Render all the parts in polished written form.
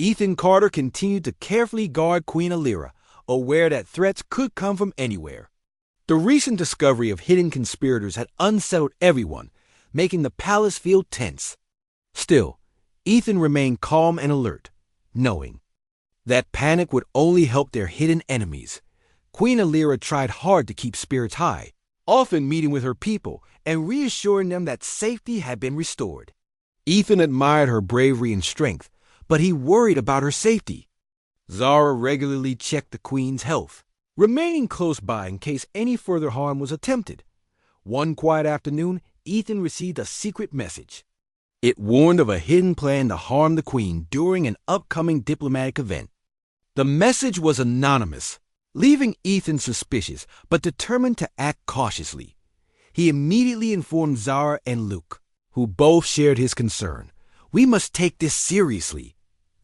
Ethan Carter continued to carefully guard Queen Alira, aware that threats could come from anywhere. The recent discovery of hidden conspirators had unsettled everyone, making the palace feel tense. Still, Ethan remained calm and alert, knowing that panic would only help their hidden enemies. Queen Alira tried hard to keep spirits high, often meeting with her people and reassuring them that safety had been restored. Ethan admired her bravery and strength, but he worried about her safety. Zara regularly checked the Queen's health, remaining close by in case any further harm was attempted. One quiet afternoon, Ethan received a secret message. It warned of a hidden plan to harm the Queen during an upcoming diplomatic event. The message was anonymous, leaving Ethan suspicious but determined to act cautiously. He immediately informed Zara and Luke, who both shared his concern. "We must take this seriously,"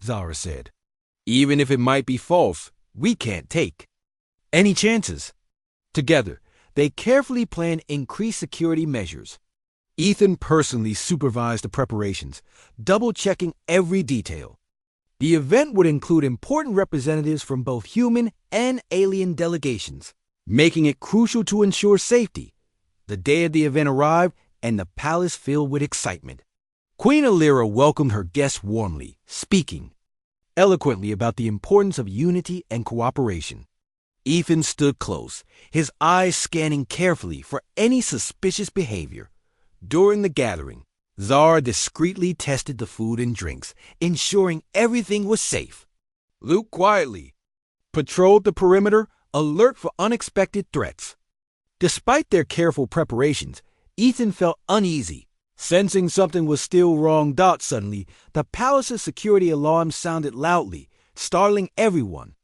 Zara said. "Even if it might be false, we can't take any chances." Together, they carefully planned increased security measures. Ethan personally supervised the preparations, double-checking every detail. The event would include important representatives from both human and alien delegations, making it crucial to ensure safety. The day of the event arrived, and the palace filled with excitement. Queen Alira welcomed her guests warmly, speaking eloquently about the importance of unity and cooperation. Ethan stood close, his eyes scanning carefully for any suspicious behavior. During the gathering, Zara discreetly tested the food and drinks, ensuring everything was safe. Luke quietly patrolled the perimeter, alert for unexpected threats. Despite their careful preparations, Ethan felt uneasy. Sensing something was still wrong. Suddenly, the palace's security alarm sounded loudly, startling everyone.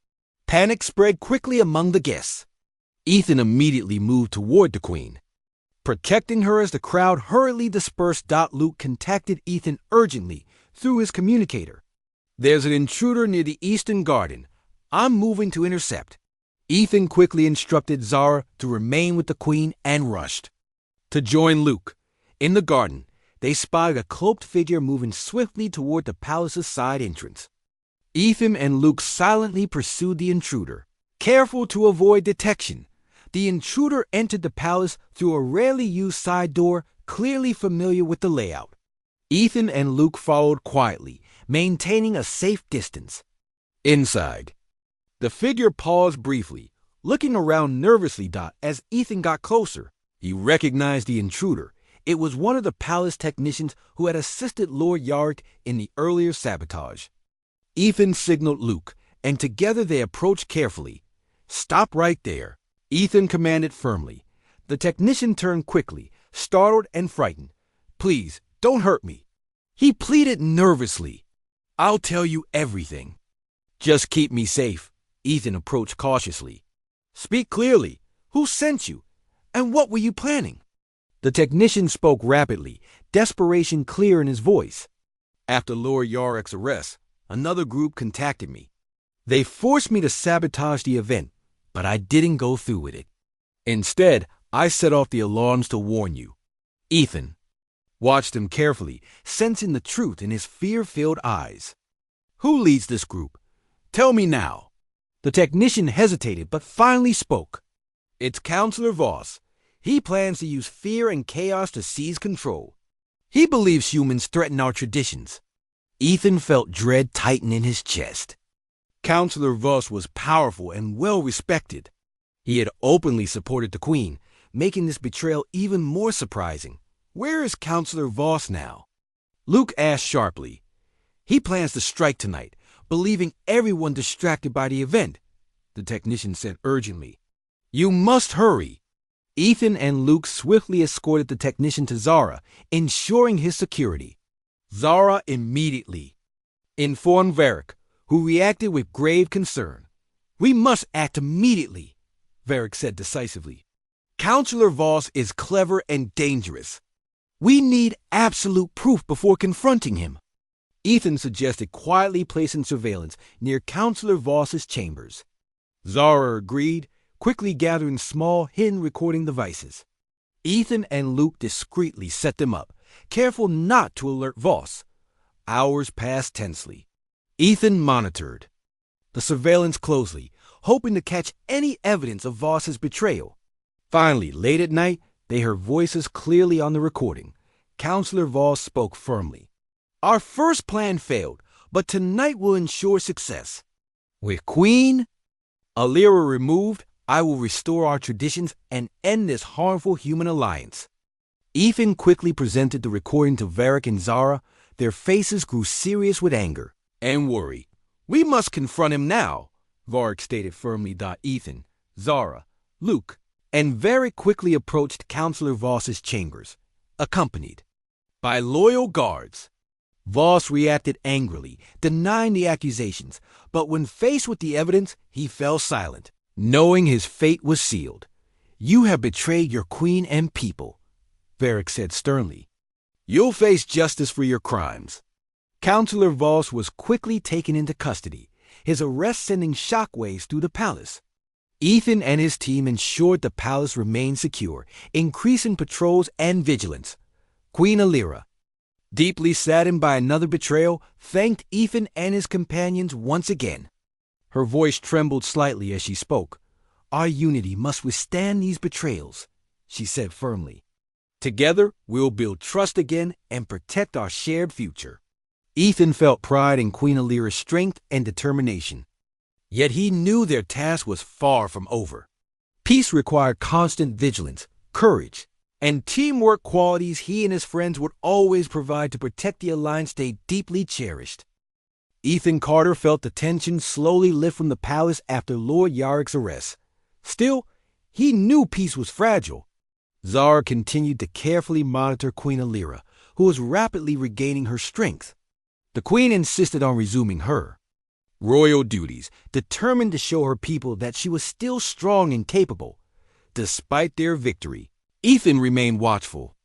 Panic spread quickly among the guests. Ethan immediately moved toward the Queen, protecting her as the crowd hurriedly dispersed. Luke contacted Ethan urgently through his communicator. "There's an intruder near the Eastern Garden. I'm moving to intercept." Ethan quickly instructed Zara to remain with the Queen and rushed to join Luke. In the garden, they spied a cloaked figure moving swiftly toward the palace's side entrance. Ethan and Luke silently pursued the intruder, careful to avoid detection. The intruder entered the palace through a rarely used side door, clearly familiar with the layout. Ethan and Luke followed quietly, maintaining a safe distance. Inside, the figure paused briefly, looking around nervously. As Ethan got closer, he recognized the intruder. It was one of the palace technicians who had assisted Lord Yarick in the earlier sabotage. Ethan signaled Luke, and together they approached carefully. "Stop right there," Ethan commanded firmly. The technician turned quickly, startled and frightened. "Please, don't hurt me," he pleaded nervously. "I'll tell you everything. Just keep me safe." Ethan approached cautiously. "Speak clearly. Who sent you? And what were you planning?" The technician spoke rapidly, desperation clear in his voice. "After Lord Yarick's arrest, another group contacted me. They forced me to sabotage the event, but I didn't go through with it. Instead, I set off the alarms to warn you." Ethan watched him carefully, sensing the truth in his fear-filled eyes. "Who leads this group? Tell me now." The technician hesitated but finally spoke. "It's Counselor Voss. He plans to use fear and chaos to seize control. He believes humans threaten our traditions." Ethan felt dread tighten in his chest. Counselor Voss was powerful and well-respected. He had openly supported the Queen, making this betrayal even more surprising. Where is Counselor Voss now? Luke asked sharply. "He plans to strike tonight, believing everyone distracted by the event," the technician said urgently. "You must hurry." Ethan and Luke swiftly escorted the technician to Zara, ensuring his security. Zara immediately informed Varric, who reacted with grave concern. "We must act immediately," Varric said decisively. "Counselor Voss is clever and dangerous. We need absolute proof before confronting him." Ethan suggested quietly placing surveillance near Counselor Voss's chambers. Zara agreed, quickly gathering small, hidden recording devices. Ethan and Luke discreetly set them up, careful not to alert Voss. Hours passed tensely. Ethan monitored the surveillance closely, hoping to catch any evidence of Voss's betrayal. Finally, late at night, they heard voices clearly on the recording. Counselor Voss spoke firmly. Our first plan failed, but tonight will ensure success. With Queen Alira removed, I will restore our traditions and end this harmful human alliance. Ethan quickly presented the recording to Varric and Zara. Their faces grew serious with anger and worry. We must confront him now, Varric stated firmly. Ethan, Zara, Luke, and Varric quickly approached Counselor Voss's chambers, accompanied by loyal guards. Voss reacted angrily, denying the accusations, but when faced with the evidence, he fell silent, knowing his fate was sealed. You have betrayed your queen and people, Varric said sternly. You'll face justice for your crimes. Counselor Voss was quickly taken into custody, his arrest sending shockwaves through the palace. Ethan and his team ensured the palace remained secure, increasing patrols and vigilance. Queen Alira, deeply saddened by another betrayal, thanked Ethan and his companions once again. Her voice trembled slightly as she spoke. Our unity must withstand these betrayals, she said firmly. Together, we'll build trust again and protect our shared future. Ethan felt pride in Queen Alira's strength and determination. Yet he knew their task was far from over. Peace required constant vigilance, courage, and teamwork, qualities he and his friends would always provide to protect the alliance they deeply cherished. Ethan Carter felt the tension slowly lift from the palace after Lord Yarric's arrest. Still, he knew peace was fragile. Zara continued to carefully monitor Queen Alira, who was rapidly regaining her strength. The queen insisted on resuming her royal duties, determined to show her people that she was still strong and capable. Despite their victory, Ethan remained watchful.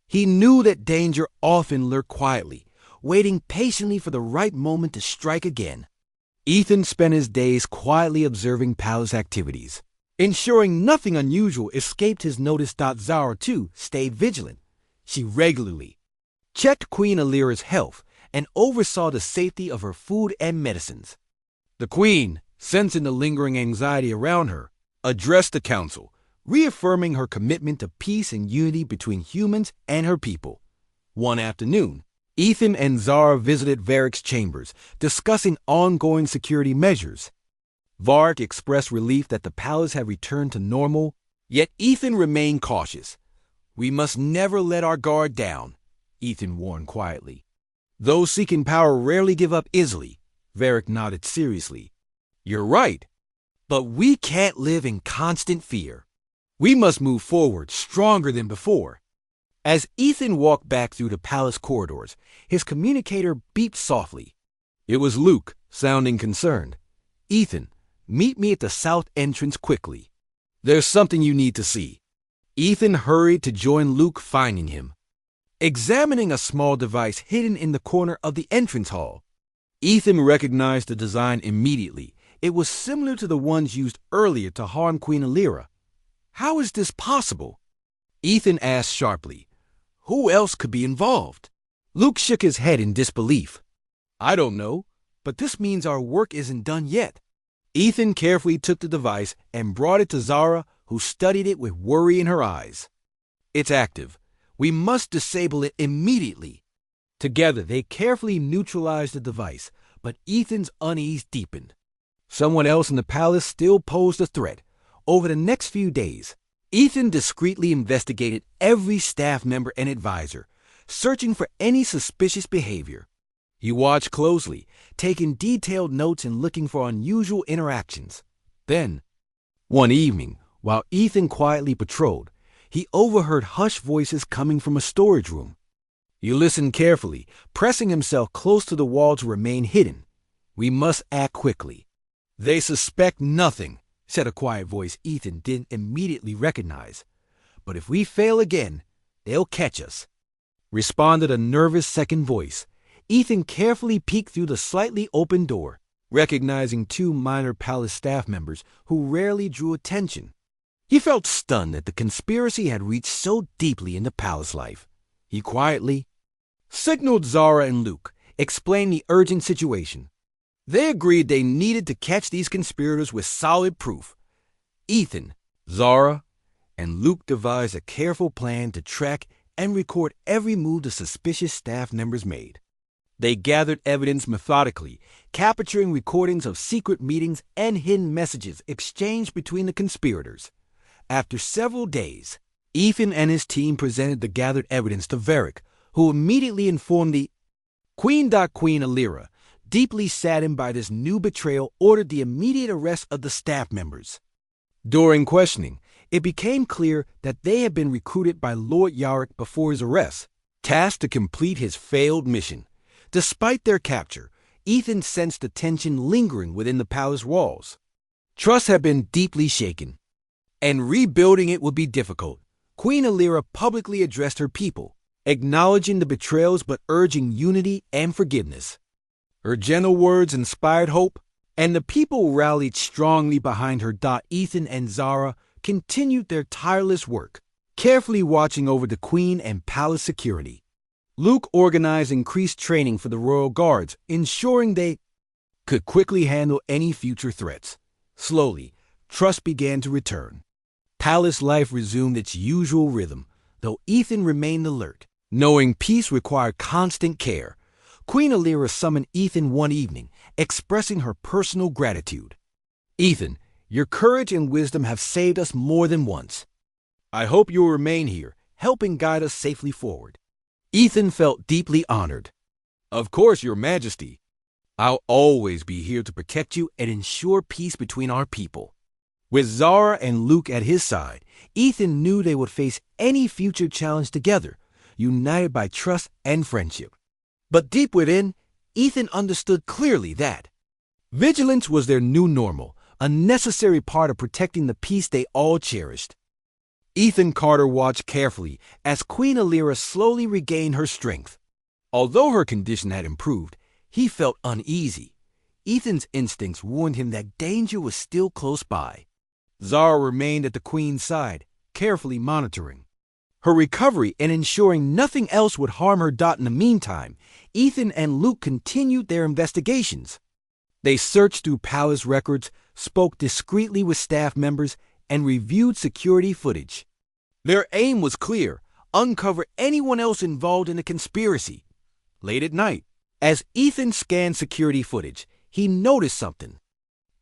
He knew that danger often lurked quietly, waiting patiently for the right moment to strike again. Ethan spent his days quietly observing palace activities, ensuring nothing unusual escaped his notice. Zara, too, stayed vigilant. She regularly checked Queen Alira's health and oversaw the safety of her food and medicines. The queen, sensing the lingering anxiety around her, addressed the council, reaffirming her commitment to peace and unity between humans and her people. One afternoon, Ethan and Zara visited Varric's chambers, discussing ongoing security measures. Varric expressed relief that the palace had returned to normal, yet Ethan remained cautious. We must never let our guard down, Ethan warned quietly. Those seeking power rarely give up easily, Varric nodded seriously. You're right, but we can't live in constant fear. We must move forward stronger than before. As Ethan walked back through the palace corridors, his communicator beeped softly. It was Luke, sounding concerned. Ethan, meet me at the south entrance quickly. There's something you need to see. Ethan hurried to join Luke, finding him examining a small device hidden in the corner of the entrance hall. Ethan recognized the design immediately. It was similar to the ones used earlier to harm Queen Alira. How is this possible? Ethan asked sharply. Who else could be involved? Luke shook his head in disbelief. I don't know, but this means our work isn't done yet. Ethan carefully took the device and brought it to Zara, who studied it with worry in her eyes. It's active. We must disable it immediately. Together, they carefully neutralized the device, but Ethan's unease deepened. Someone else in the palace still posed a threat. Over the next few days, Ethan discreetly investigated every staff member and advisor, searching for any suspicious behavior. He watched closely, taking detailed notes and looking for unusual interactions. Then, one evening, while Ethan quietly patrolled, he overheard hushed voices coming from a storage room. He listened carefully, pressing himself close to the wall to remain hidden. We must act quickly. They suspect nothing, said a quiet voice Ethan didn't immediately recognize. But if we fail again, they'll catch us, responded a nervous second voice. Ethan carefully peeked through the slightly open door, recognizing two minor palace staff members who rarely drew attention. He felt stunned that the conspiracy had reached so deeply into palace life. He quietly signaled Zara and Luke, explained the urgent situation. They agreed they needed to catch these conspirators with solid proof. Ethan, Zara, and Luke devised a careful plan to track and record every move the suspicious staff members made. They gathered evidence methodically, capturing recordings of secret meetings and hidden messages exchanged between the conspirators. After several days, Ethan and his team presented the gathered evidence to Varric, who immediately informed the Queen Alira, deeply saddened by this new betrayal, ordered the immediate arrest of the staff members. During questioning, it became clear that they had been recruited by Lord Yarick before his arrest, tasked to complete his failed mission. Despite their capture, Ethan sensed the tension lingering within the palace walls. Trust had been deeply shaken, and rebuilding it would be difficult. Queen Alira publicly addressed her people, acknowledging the betrayals but urging unity and forgiveness. Her gentle words inspired hope, and the people rallied strongly behind her. Ethan and Zara continued their tireless work, carefully watching over the queen and palace security. Luke organized increased training for the royal guards, ensuring they could quickly handle any future threats. Slowly, trust began to return. Palace life resumed its usual rhythm, though Ethan remained alert. Knowing peace required constant care, Queen Alira summoned Ethan one evening, expressing her personal gratitude. "Ethan, your courage and wisdom have saved us more than once. I hope you will remain here, helping guide us safely forward." Ethan felt deeply honored. "Of course, Your Majesty. I'll always be here to protect you and ensure peace between our people." With Zara and Luke at his side, Ethan knew they would face any future challenge together, united by trust and friendship. But deep within, Ethan understood clearly that vigilance was their new normal, a necessary part of protecting the peace they all cherished. Ethan Carter watched carefully as Queen Alira slowly regained her strength. Although her condition had improved, he felt uneasy. Ethan's instincts warned him that danger was still close by. Zara remained at the queen's side, carefully monitoring her recovery and ensuring nothing else would harm her. In the meantime, Ethan and Luke continued their investigations. They searched through palace records, spoke discreetly with staff members, and reviewed security footage. Their aim was clear: uncover anyone else involved in the conspiracy. Late at night, as Ethan scanned security footage, he noticed something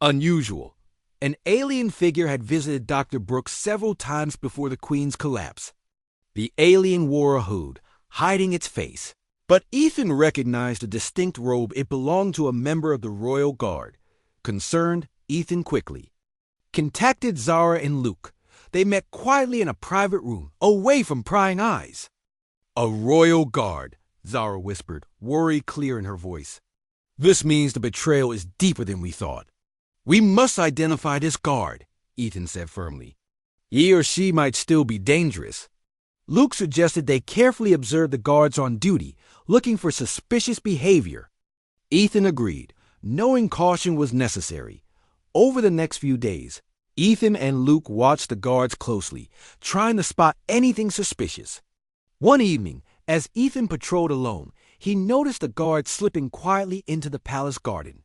unusual. An alien figure had visited Dr. Brooks several times before the Queen's collapse. The alien wore a hood, hiding its face, but Ethan recognized the distinct robe. It belonged to a member of the Royal Guard. Concerned, Ethan quickly contacted Zara and Luke. They met quietly in a private room, away from prying eyes. "A Royal Guard," Zara whispered, worry clear in her voice. "This means the betrayal is deeper than we thought." "We must identify this guard," Ethan said firmly. "He or she might still be dangerous." Luke suggested they carefully observe the guards on duty, looking for suspicious behavior. Ethan agreed, knowing caution was necessary. Over the next few days, Ethan and Luke watched the guards closely, trying to spot anything suspicious. One evening, as Ethan patrolled alone, he noticed the guard slipping quietly into the palace garden,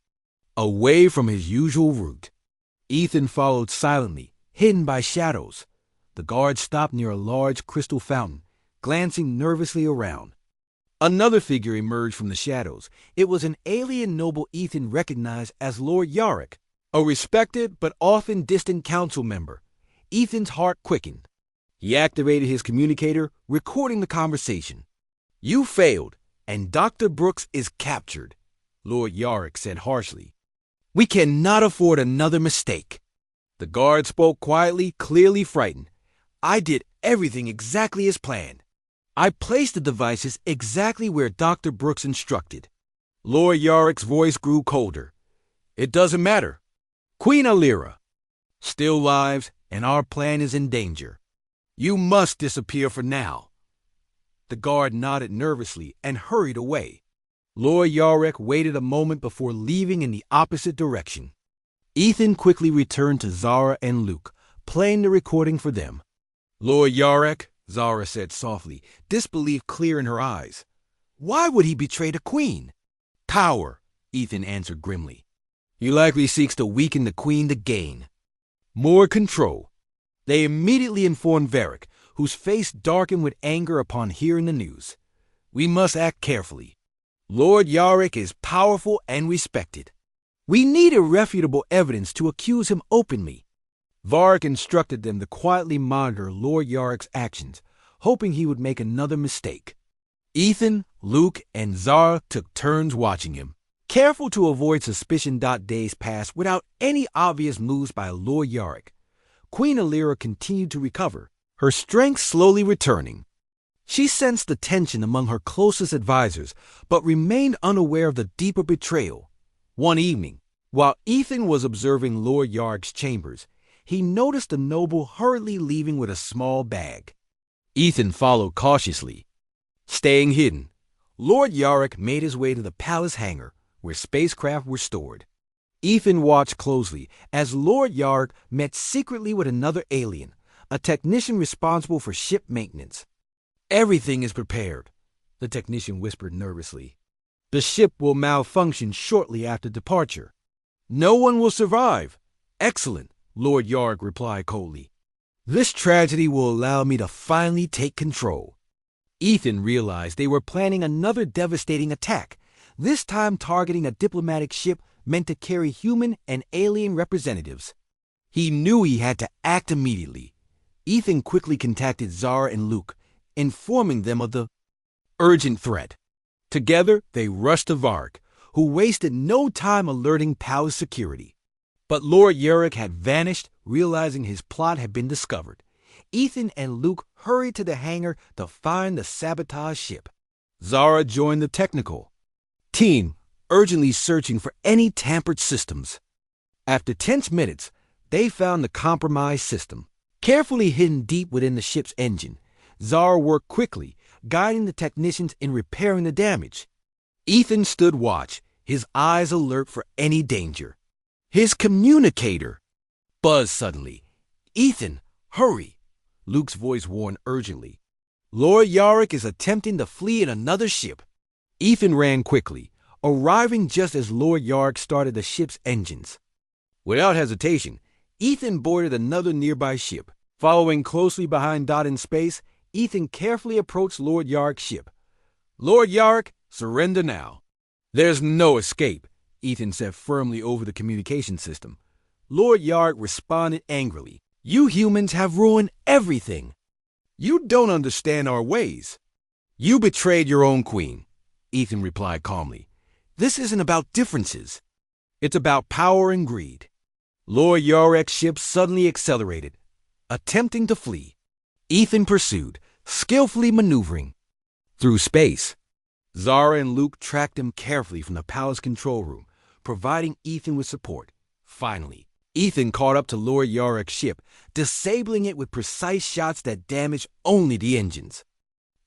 away from his usual route. Ethan followed silently, hidden by shadows. The guard stopped near a large crystal fountain, glancing nervously around. Another figure emerged from the shadows. It was an alien noble Ethan recognized as Lord Yarick, a respected but often distant council member. Ethan's heart quickened. He activated his communicator, recording the conversation. "You failed, and Dr. Brooks is captured," Lord Yarick said harshly. "We cannot afford another mistake." The guard spoke quietly, clearly frightened. "I did everything exactly as planned. I placed the devices exactly where Dr. Brooks instructed." Lord Yarick's voice grew colder. "It doesn't matter. Queen Alira still lives, and our plan is in danger. You must disappear for now." The guard nodded nervously and hurried away. Lord Yarick waited a moment before leaving in the opposite direction. Ethan quickly returned to Zara and Luke, playing the recording for them. "Lord Yarick," Zara said softly, disbelief clear in her eyes. "Why would he betray the Queen?" "Power," Ethan answered grimly. He likely seeks to weaken the Queen to gain more control. They immediately informed Varric, whose face darkened with anger upon hearing the news. We must act carefully. Lord Yarick is powerful and respected. We need irrefutable evidence to accuse him openly. Varric instructed them to quietly monitor Lord Yarick's actions, hoping he would make another mistake. Ethan, Luke, and Zara took turns watching him, careful to avoid suspicion. Days passed without any obvious moves by Lord Yarick. Queen Alira continued to recover, her strength slowly returning. She sensed the tension among her closest advisors, but remained unaware of the deeper betrayal. One evening, while Ethan was observing Lord Yarick's chambers, he noticed the noble hurriedly leaving with a small bag. Ethan followed cautiously. Staying hidden, Lord Yarick made his way to the palace hangar, where spacecraft were stored. Ethan watched closely as Lord Yarick met secretly with another alien, a technician responsible for ship maintenance. Everything is prepared, the technician whispered nervously. The ship will malfunction shortly after departure. No one will survive. Excellent, Lord Yarick replied coldly. This tragedy will allow me to finally take control. Ethan realized they were planning another devastating attack, this time targeting a diplomatic ship meant to carry human and alien representatives. He knew he had to act immediately. Ethan quickly contacted Zara and Luke, informing them of the urgent threat. Together, they rushed to Varric, who wasted no time alerting palace security. But Lord Yarick had vanished, realizing his plot had been discovered. Ethan and Luke hurried to the hangar to find the sabotaged ship. Zara joined the technical team, urgently searching for any tampered systems. After tense minutes, they found the compromised system. Carefully hidden deep within the ship's engine, Zara worked quickly, guiding the technicians in repairing the damage. Ethan stood watch, his eyes alert for any danger. His communicator buzzed suddenly. Ethan, hurry! Luke's voice warned urgently. Lord Yarick is attempting to flee in another ship. Ethan ran quickly, arriving just as Lord Yarick started the ship's engines. Without hesitation, Ethan boarded another nearby ship. Following closely behind Dot in space, Ethan carefully approached Lord Yarick's ship. Lord Yarick, surrender now. There's no escape, Ethan said firmly over the communication system. Lord Yarick responded angrily. You humans have ruined everything. You don't understand our ways. You betrayed your own queen, Ethan replied calmly. This isn't about differences. It's about power and greed. Lord Yarick's ship suddenly accelerated, attempting to flee. Ethan pursued, skillfully maneuvering through space. Zara and Luke tracked him carefully from the palace control room, providing Ethan with support. Finally, Ethan caught up to Lord Yarick's ship, disabling it with precise shots that damaged only the engines.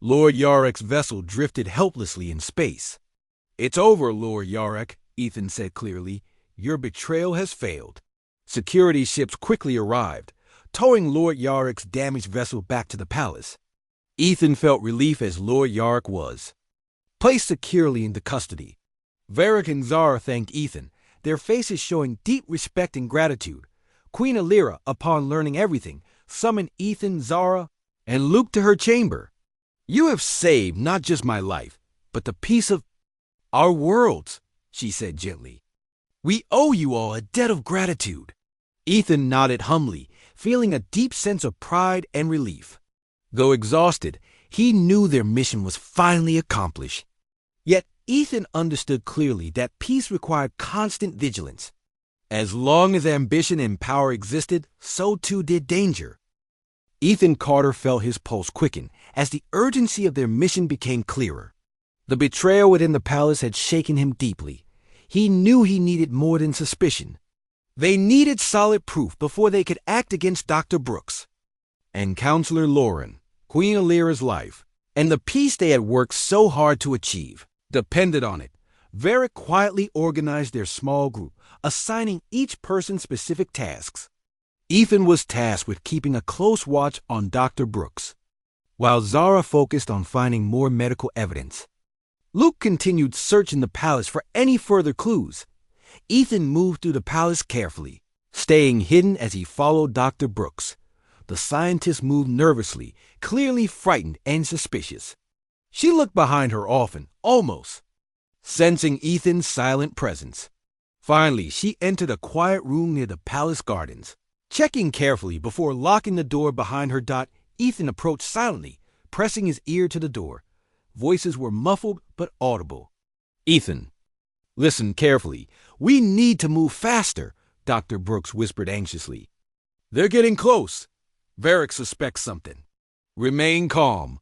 Lord Yarick's vessel drifted helplessly in space. It's over, Lord Yarick, Ethan said clearly. Your betrayal has failed. Security ships quickly arrived, towing Lord Yarick's damaged vessel back to the palace. Ethan felt relief as Lord Yarick was placed securely into custody. Varric and Zara thanked Ethan, their faces showing deep respect and gratitude. Queen Alira, upon learning everything, summoned Ethan, Zara, and Luke to her chamber. You have saved not just my life, but the peace of our worlds, she said gently. We owe you all a debt of gratitude. Ethan nodded humbly, feeling a deep sense of pride and relief. Though exhausted, he knew their mission was finally accomplished. Yet Ethan understood clearly that peace required constant vigilance. As long as ambition and power existed, so too did danger. Ethan Carter felt his pulse quicken as the urgency of their mission became clearer. The betrayal within the palace had shaken him deeply. He knew he needed more than suspicion. They needed solid proof before they could act against Dr. Brooks and Counselor Lauren. Queen Alira's life and the peace they had worked so hard to achieve depended on it. Varric quietly organized their small group, assigning each person specific tasks. Ethan was tasked with keeping a close watch on Dr. Brooks, while Zara focused on finding more medical evidence. Luke continued searching the palace for any further clues. Ethan moved through the palace carefully, staying hidden as he followed Dr. Brooks. The scientist moved nervously, clearly frightened and suspicious. She looked behind her often, almost sensing Ethan's silent presence. Finally, she entered a quiet room near the palace gardens. Checking carefully before locking the door behind her, Ethan approached silently, pressing his ear to the door. Voices were muffled but audible. "Ethan, listen carefully. We need to move faster," Dr. Brooks whispered anxiously. "They're getting close. Varric suspects something." "Remain calm,"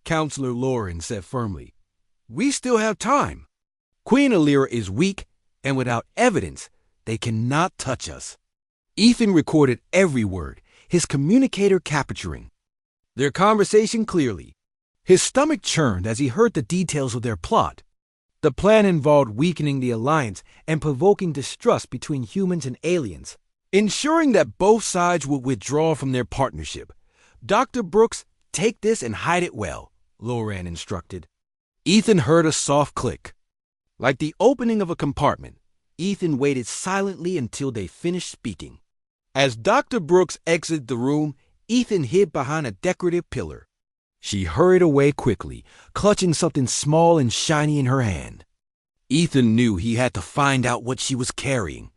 Counselor Lauren said firmly. "We still have time. Queen Alira is weak, and without evidence, they cannot touch us." Ethan recorded every word, his communicator capturing their conversation clearly. His stomach churned as he heard the details of their plot. The plan involved weakening the alliance and provoking distrust between humans and aliens, ensuring that both sides would withdraw from their partnership. "Dr. Brooks, take this and hide it well," Loran instructed. Ethan heard a soft click. Like the opening of a compartment, Ethan waited silently until they finished speaking. As Dr. Brooks exited the room, Ethan hid behind a decorative pillar. She hurried away quickly, clutching something small and shiny in her hand. Ethan knew he had to find out what she was carrying.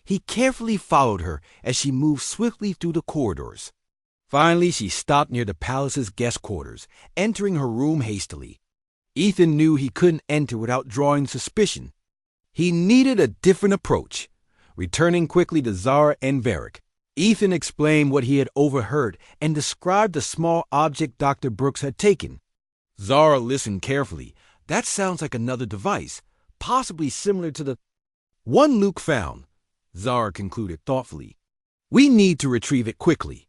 He carefully followed her as she moved swiftly through the corridors. Finally, she stopped near the palace's guest quarters, entering her room hastily. Ethan knew he couldn't enter without drawing suspicion. He needed a different approach. Returning quickly to Zara and Varric, Ethan explained what he had overheard and described the small object Dr. Brooks had taken. Zara listened carefully. "That sounds like another device, possibly similar to the one Luke found," Zara concluded thoughtfully. "We need to retrieve it quickly."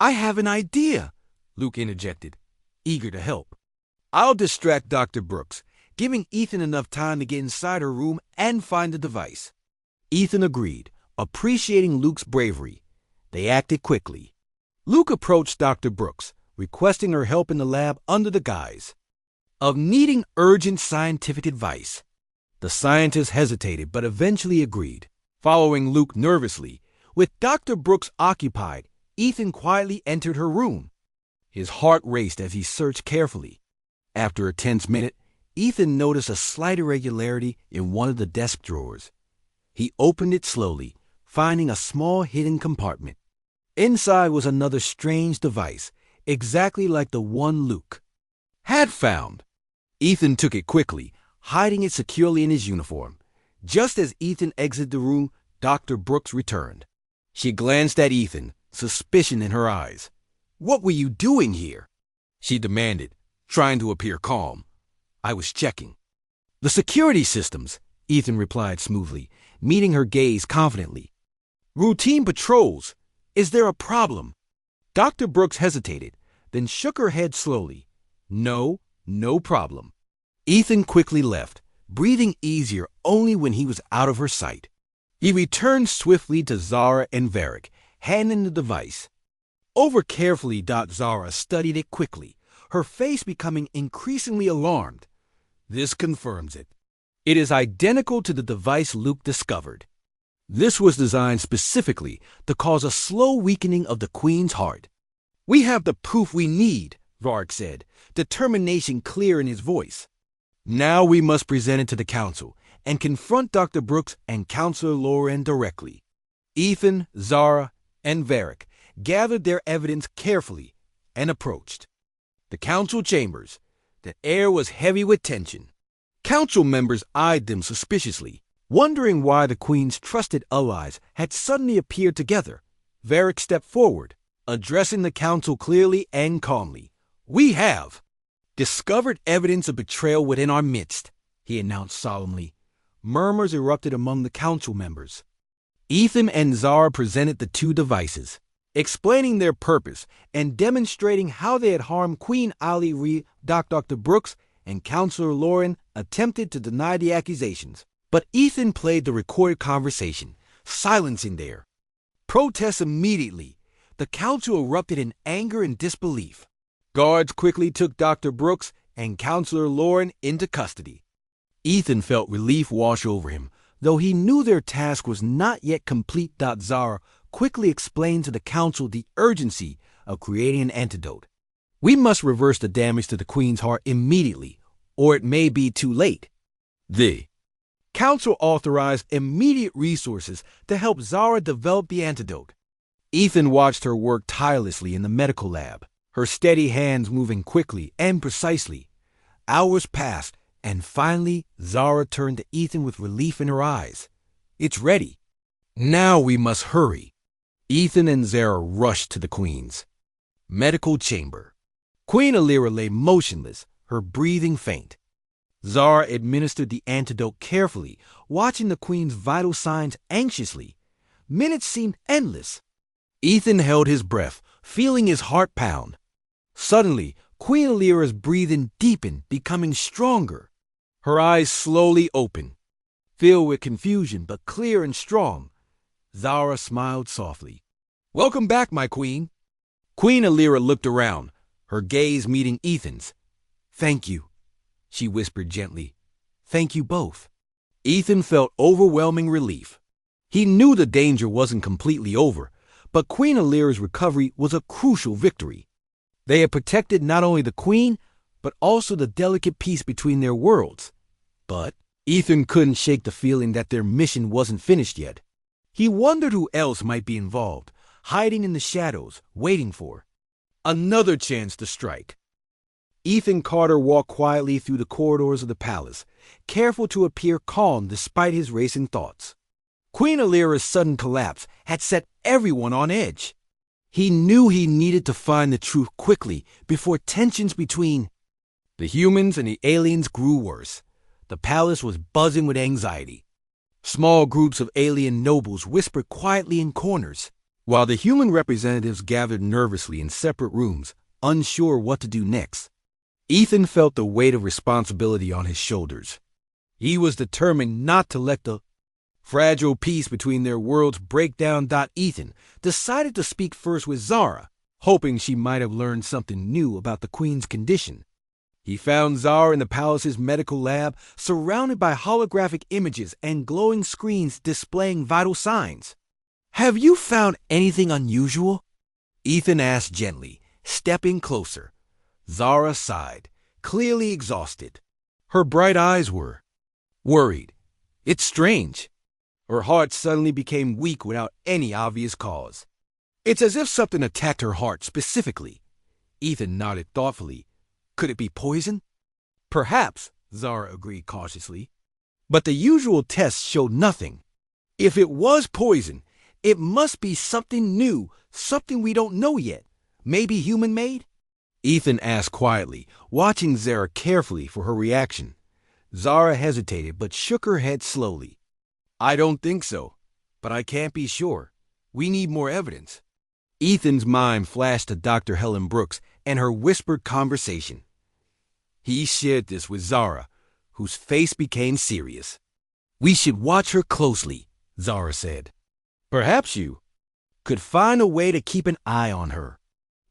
"I have an idea," Luke interjected, eager to help. "I'll distract Dr. Brooks," giving Ethan enough time to get inside her room and find the device. Ethan agreed, appreciating Luke's bravery. They acted quickly. Luke approached Dr. Brooks, requesting her help in the lab under the guise of needing urgent scientific advice. The scientist hesitated but eventually agreed, following Luke nervously. With Dr. Brooks occupied, Ethan quietly entered her room. His heart raced as he searched carefully. After a tense minute, Ethan noticed a slight irregularity in one of the desk drawers. He opened it slowly, finding a small hidden compartment. Inside was another strange device, exactly like the one Luke had found. Ethan took it quickly, hiding it securely in his uniform. Just as Ethan exited the room, Dr. Brooks returned. She glanced at Ethan, suspicion in her eyes. "What were you doing here?" she demanded, trying to appear calm. "I was checking the security systems," Ethan replied smoothly, meeting her gaze confidently. "Routine patrols. Is there a problem?" Dr. Brooks hesitated, then shook her head slowly. No problem." Ethan quickly left, breathing easier only when he was out of her sight. He returned swiftly to Zara and Varric, handing the device. Over carefully, Zara studied it quickly, her face becoming increasingly alarmed. "This confirms it. It is identical to the device Luke discovered. This was designed specifically to cause a slow weakening of the Queen's heart." "We have the proof we need," Varric said, determination clear in his voice. "Now we must present it to the Council and confront Dr. Brooks and Counselor Loren directly." Ethan, Zara, and Varric gathered their evidence carefully and approached the Council chambers. The air was heavy with tension. Council members eyed them suspiciously, wondering why the Queen's trusted allies had suddenly appeared together. Varric stepped forward, addressing the Council clearly and calmly. "We have discovered evidence of betrayal within our midst," he announced solemnly. Murmurs erupted among the Council members. Ethan and Zara presented the two devices, explaining their purpose and demonstrating how they had harmed Queen Ali. Dr. Brooks and Counselor Loren attempted to deny the accusations, but Ethan played the recorded conversation, silencing their protests immediately. The Council erupted in anger and disbelief. Guards quickly took Dr. Brooks and Counselor Loren into custody. Ethan felt relief wash over him, Though he knew their task was not yet complete, Zara quickly explained to the council the urgency of creating an antidote. We must reverse the damage to the Queen's heart immediately, or it may be too late. The council authorized immediate resources to help Zara develop the antidote. Ethan watched her work tirelessly in the medical lab, her steady hands moving quickly and precisely. Hours passed, and finally Zara turned to Ethan with relief in her eyes. It's ready. Now we must hurry. Ethan and Zara rushed to the Queen's medical chamber. Queen Alira lay motionless, her breathing faint. Zara administered the antidote carefully, watching the Queen's vital signs anxiously. Minutes seemed endless. Ethan held his breath, feeling his heart pound. Suddenly, Queen Alira's breathing deepened, becoming stronger. Her eyes slowly opened, filled with confusion but clear and strong. Zara smiled softly. "Welcome back, my queen." Queen Alira looked around, her gaze meeting Ethan's. "Thank you," she whispered gently. "Thank you both." Ethan felt overwhelming relief. He knew the danger wasn't completely over, but Queen Alira's recovery was a crucial victory. They had protected not only the Queen, but also the delicate peace between their worlds. But Ethan couldn't shake the feeling that their mission wasn't finished yet. He wondered who else might be involved, hiding in the shadows, waiting for another chance to strike. Ethan Carter walked quietly through the corridors of the palace, careful to appear calm despite his racing thoughts. Queen Alira's sudden collapse had set everyone on edge. He knew he needed to find the truth quickly before tensions between the humans and the aliens grew worse. The palace was buzzing with anxiety. Small groups of alien nobles whispered quietly in corners, while the human representatives gathered nervously in separate rooms, unsure what to do next. Ethan felt the weight of responsibility on his shoulders. He was determined not to let the fragile peace between their worlds break down. Ethan decided to speak first with Zara, hoping she might have learned something new about the Queen's condition. He found Zara in the palace's medical lab, surrounded by holographic images and glowing screens displaying vital signs. "Have you found anything unusual?" Ethan asked gently, stepping closer. Zara sighed, clearly exhausted. Her bright eyes were worried. "It's strange." Her heart suddenly became weak without any obvious cause. "It's as if something attacked her heart specifically." Ethan nodded thoughtfully. "Could it be poison?" "Perhaps," Zara agreed cautiously. "But the usual tests showed nothing. If it was poison, it must be something new, something we don't know yet. Maybe human-made?" Ethan asked quietly, watching Zara carefully for her reaction. Zara hesitated but shook her head slowly. "I don't think so, but I can't be sure. We need more evidence." Ethan's mind flashed to Dr. Helen Brooks and her whispered conversation. He shared this with Zara, whose face became serious. "We should watch her closely," Zara said. "Perhaps you could find a way to keep an eye on her."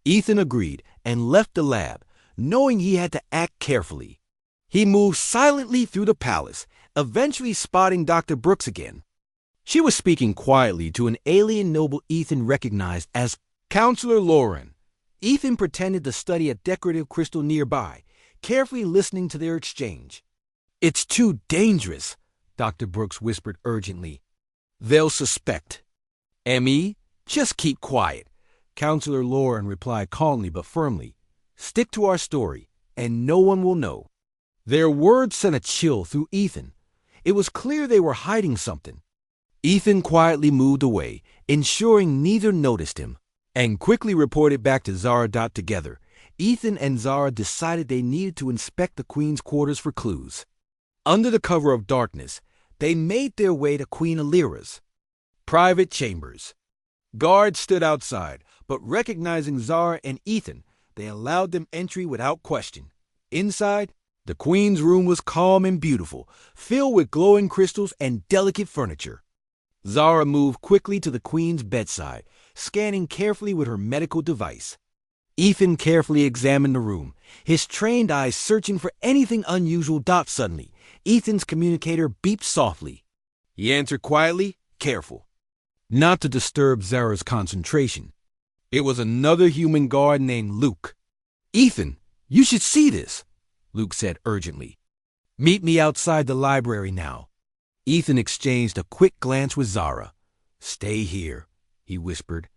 Ethan agreed and left the lab, knowing he had to act carefully. He moved silently through the palace, eventually spotting Dr. Brooks again. She was speaking quietly to an alien noble Ethan recognized as Counselor Lauren. Ethan pretended to study a decorative crystal nearby, carefully listening to their exchange. "It's too dangerous," Dr. Brooks whispered urgently. "They'll suspect." "Emmy, just keep quiet," Counselor Lauren replied calmly but firmly. "Stick to our story, and no one will know." Their words sent a chill through Ethan. It was clear they were hiding something. Ethan quietly moved away, ensuring neither noticed him, and quickly reported back to Zara. Together, Ethan and Zara decided they needed to inspect the Queen's quarters for clues. Under the cover of darkness, they made their way to Queen Alira's private chambers. Guards stood outside, but recognizing Zara and Ethan, they allowed them entry without question. Inside, the Queen's room was calm and beautiful, filled with glowing crystals and delicate furniture. Zara moved quickly to the Queen's bedside, scanning carefully with her medical device. Ethan carefully examined the room, his trained eyes searching for anything unusual. Suddenly, Ethan's communicator beeped softly. He answered quietly, careful, not to disturb Zara's concentration. It was another human guard named Luke. Ethan, you should see this, Luke said urgently. Meet me outside the library now. Ethan exchanged a quick glance with Zara. Stay here, he whispered.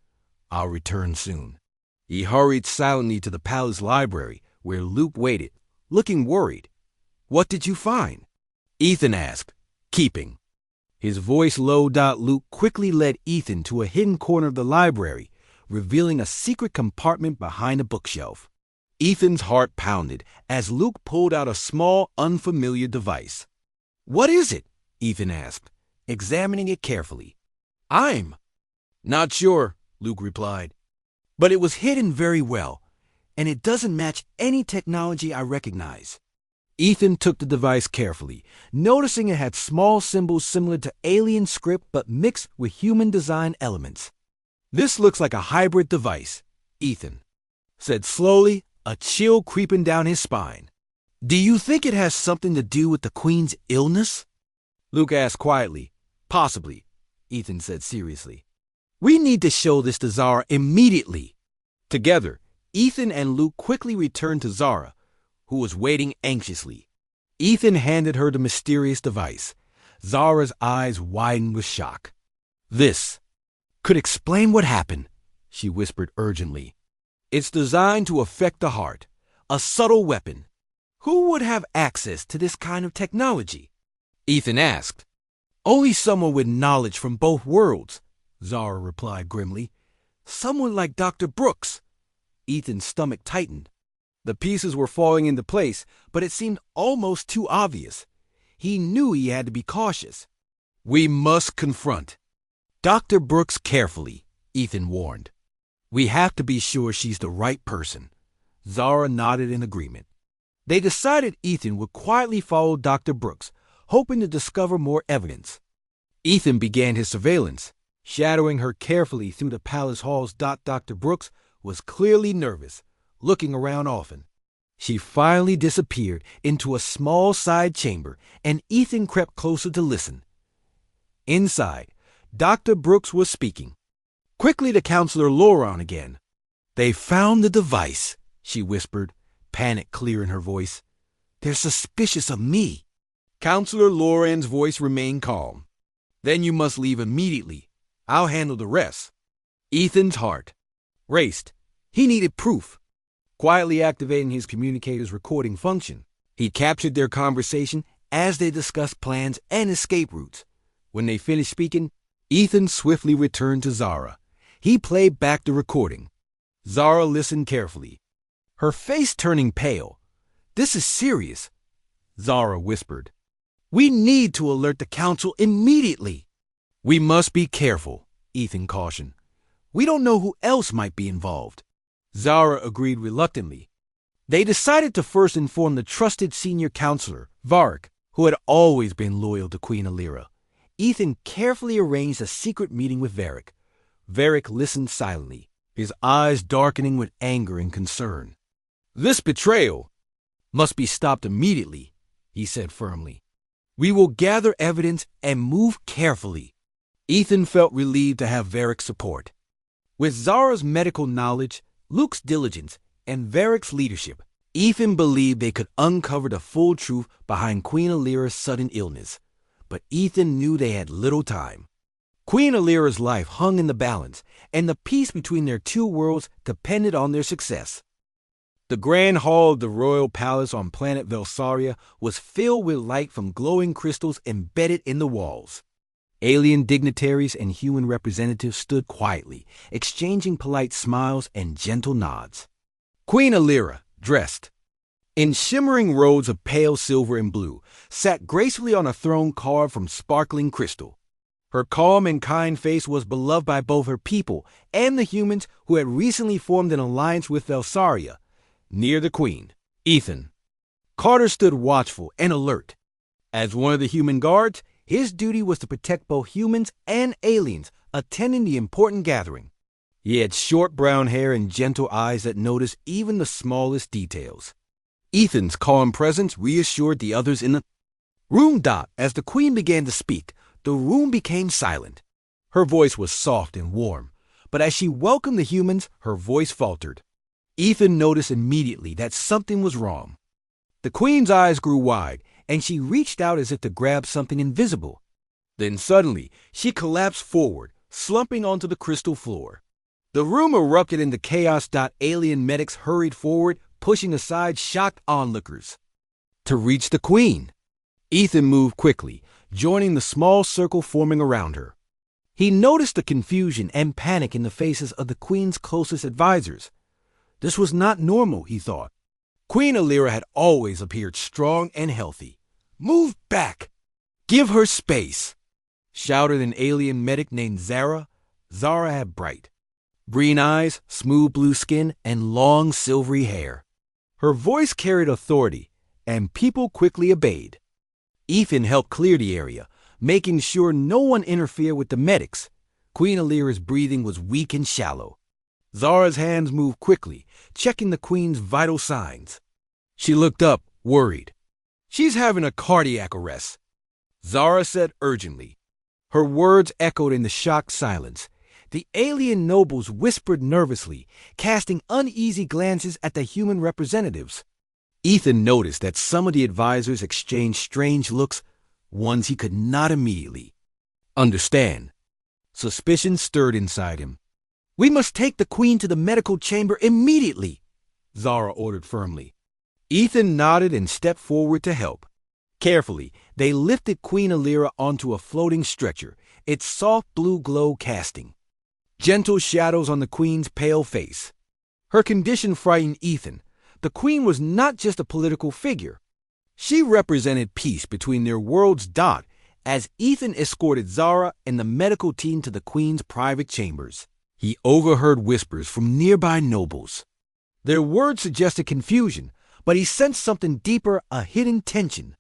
I'll return soon. He hurried silently to the palace library, where Luke waited, looking worried. What did you find? Ethan asked, keeping. His voice low. Luke quickly led Ethan to a hidden corner of the library, revealing a secret compartment behind a bookshelf. Ethan's heart pounded as Luke pulled out a small, unfamiliar device. What is it? Ethan asked, examining it carefully. I'm not sure, Luke replied. But it was hidden very well, and it doesn't match any technology I recognize. Ethan took the device carefully, noticing it had small symbols similar to alien script but mixed with human design elements. This looks like a hybrid device, Ethan said slowly, a chill creeping down his spine. Do you think it has something to do with the Queen's illness? Luke asked quietly. Possibly, Ethan said seriously. We need to show this to Zara immediately. Together, Ethan and Luke quickly returned to Zara, who was waiting anxiously. Ethan handed her the mysterious device. Zara's eyes widened with shock. This could explain what happened, she whispered urgently. It's designed to affect the heart, a subtle weapon. Who would have access to this kind of technology? Ethan asked. Only someone with knowledge from both worlds, Zara replied grimly. Someone like Dr. Brooks. Ethan's stomach tightened. The pieces were falling into place, but it seemed almost too obvious. He knew he had to be cautious. We must confront Dr. Brooks carefully, Ethan warned. We have to be sure she's the right person. Zara nodded in agreement. They decided Ethan would quietly follow Dr. Brooks, hoping to discover more evidence. Ethan began his surveillance, shadowing her carefully through the palace halls. Dr. Brooks was clearly nervous, looking around often. She finally disappeared into a small side chamber, and Ethan crept closer to listen. Inside, Dr. Brooks was speaking. Quickly to Counselor Loran again. They found the device, she whispered, panic clear in her voice. They're suspicious of me. Counselor Loran's voice remained calm. Then you must leave immediately. I'll handle the rest. Ethan's heart raced. He needed proof. Quietly activating his communicator's recording function, he captured their conversation as they discussed plans and escape routes. When they finished speaking, Ethan swiftly returned to Zara. He played back the recording. Zara listened carefully, her face turning pale. This is serious, Zara whispered. We need to alert the council immediately. We must be careful, Ethan cautioned. We don't know who else might be involved. Zara agreed reluctantly. They decided to first inform the trusted senior counselor, Varric, who had always been loyal to Queen Alira. Ethan carefully arranged a secret meeting with Varric. Varric listened silently, his eyes darkening with anger and concern. This betrayal must be stopped immediately, he said firmly. We will gather evidence and move carefully. Ethan felt relieved to have Varric's support. With Zara's medical knowledge, Luke's diligence, and Varric's leadership, Ethan believed they could uncover the full truth behind Queen Alira's sudden illness. But Ethan knew they had little time. Queen Alira's life hung in the balance, and the peace between their two worlds depended on their success. The grand hall of the royal palace on planet Velsaria was filled with light from glowing crystals embedded in the walls. Alien dignitaries and human representatives stood quietly, exchanging polite smiles and gentle nods. Queen Alira, dressed in shimmering robes of pale silver and blue, sat gracefully on a throne carved from sparkling crystal. Her calm and kind face was beloved by both her people and the humans who had recently formed an alliance with Velsaria. Near the queen, Ethan Carter stood watchful and alert. As one of the human guards, his duty was to protect both humans and aliens attending the important gathering. He had short brown hair and gentle eyes that noticed even the smallest details. Ethan's calm presence reassured the others in the room. As the queen began to speak, the room became silent. Her voice was soft and warm, but as she welcomed the humans, her voice faltered. Ethan noticed immediately that something was wrong. The Queen's eyes grew wide, and she reached out as if to grab something invisible. Then suddenly, she collapsed forward, slumping onto the crystal floor. The room erupted into chaos. Alien medics hurried forward, pushing aside shocked onlookers. To reach the Queen, Ethan moved quickly, joining the small circle forming around her. He noticed the confusion and panic in the faces of the Queen's closest advisors. This was not normal, he thought. Queen Alira had always appeared strong and healthy. "Move back! Give her space!" shouted an alien medic named Zara. Zara had bright green eyes, smooth blue skin, and long silvery hair. Her voice carried authority, and people quickly obeyed. Ethan helped clear the area, making sure no one interfered with the medics. Queen Alira's breathing was weak and shallow. Zara's hands moved quickly, checking the Queen's vital signs. She looked up, worried. "She's having a cardiac arrest," Zara said urgently. Her words echoed in the shocked silence. The alien nobles whispered nervously, casting uneasy glances at the human representatives. Ethan noticed that some of the advisors exchanged strange looks, ones he could not immediately understand. Suspicion stirred inside him. "We must take the Queen to the medical chamber immediately," Zara ordered firmly. Ethan nodded and stepped forward to help. Carefully, they lifted Queen Alira onto a floating stretcher, its soft blue glow casting gentle shadows on the Queen's pale face. Her condition frightened Ethan. The Queen was not just a political figure. She represented peace between their worlds. As Ethan escorted Zara and the medical team to the Queen's private chambers, he overheard whispers from nearby nobles. Their words suggested confusion, but he sensed something deeper, a hidden tension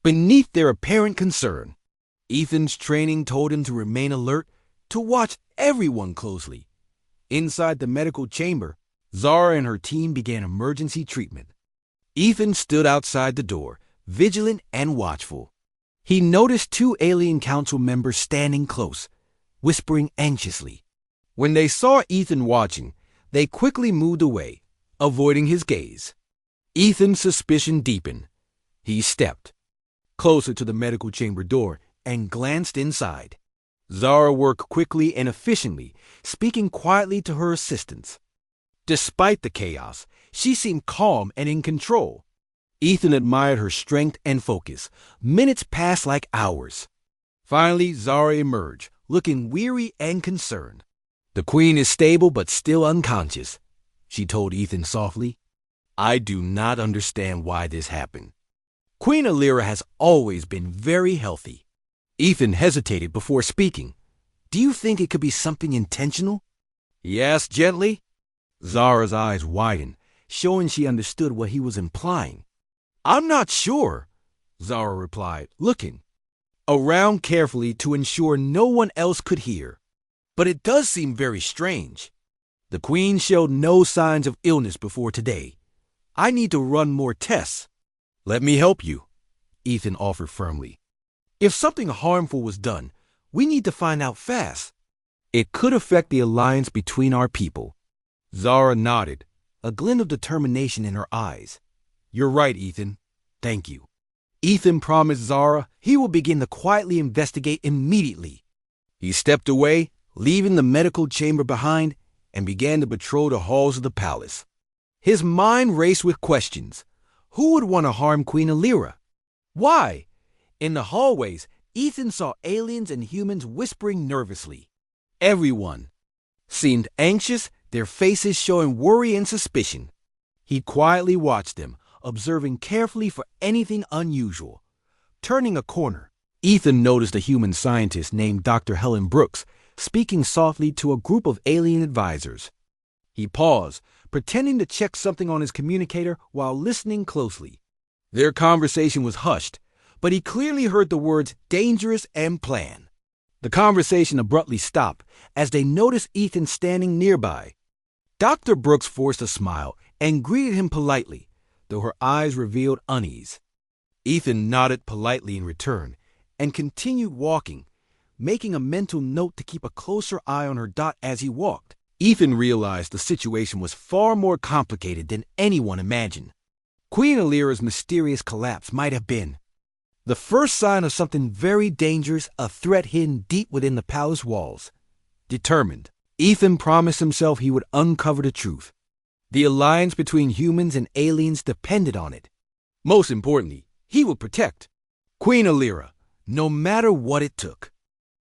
beneath their apparent concern. Ethan's training told him to remain alert, to watch everyone closely. Inside the medical chamber, Zara and her team began emergency treatment. Ethan stood outside the door, vigilant and watchful. He noticed two alien council members standing close, whispering anxiously. When they saw Ethan watching, they quickly moved away, avoiding his gaze. Ethan's suspicion deepened. He stepped closer to the medical chamber door and glanced inside. Zara worked quickly and efficiently, speaking quietly to her assistants. Despite the chaos, she seemed calm and in control. Ethan admired her strength and focus. Minutes passed like hours. Finally, Zara emerged, looking weary and concerned. "The Queen is stable but still unconscious," she told Ethan softly. "I do not understand why this happened. Queen Alira has always been very healthy." Ethan hesitated before speaking. "Do you think it could be something intentional?" he asked gently. Zara's eyes widened, showing she understood what he was implying. "I'm not sure," Zara replied, looking around carefully to ensure no one else could hear. "But it does seem very strange. The Queen showed no signs of illness before today. I need to run more tests." "Let me help you," Ethan offered firmly. "If something harmful was done, we need to find out fast. It could affect the alliance between our people." Zara nodded, a glint of determination in her eyes. "You're right, Ethan. Thank you." Ethan promised Zara he will begin to quietly investigate immediately. He stepped away, leaving the medical chamber behind, and began to patrol the halls of the palace. His mind raced with questions. Who would want to harm Queen Alira? Why? In the hallways, Ethan saw aliens and humans whispering nervously. Everyone seemed anxious, their faces showing worry and suspicion. He quietly watched them, observing carefully for anything unusual. Turning a corner, Ethan noticed a human scientist named Dr. Helen Brooks speaking softly to a group of alien advisors. He paused, pretending to check something on his communicator while listening closely. Their conversation was hushed, but he clearly heard the words dangerous and plan. The conversation abruptly stopped as they noticed Ethan standing nearby. Dr. Brooks forced a smile and greeted him politely, though her eyes revealed unease. Ethan nodded politely in return and continued walking, making a mental note to keep a closer eye on her dot as he walked. Ethan realized the situation was far more complicated than anyone imagined. Queen Alira's mysterious collapse might have been the first sign of something very dangerous, a threat hidden deep within the palace walls. Determined, Ethan promised himself he would uncover the truth. The alliance between humans and aliens depended on it. Most importantly, he would protect Queen Alira, no matter what it took.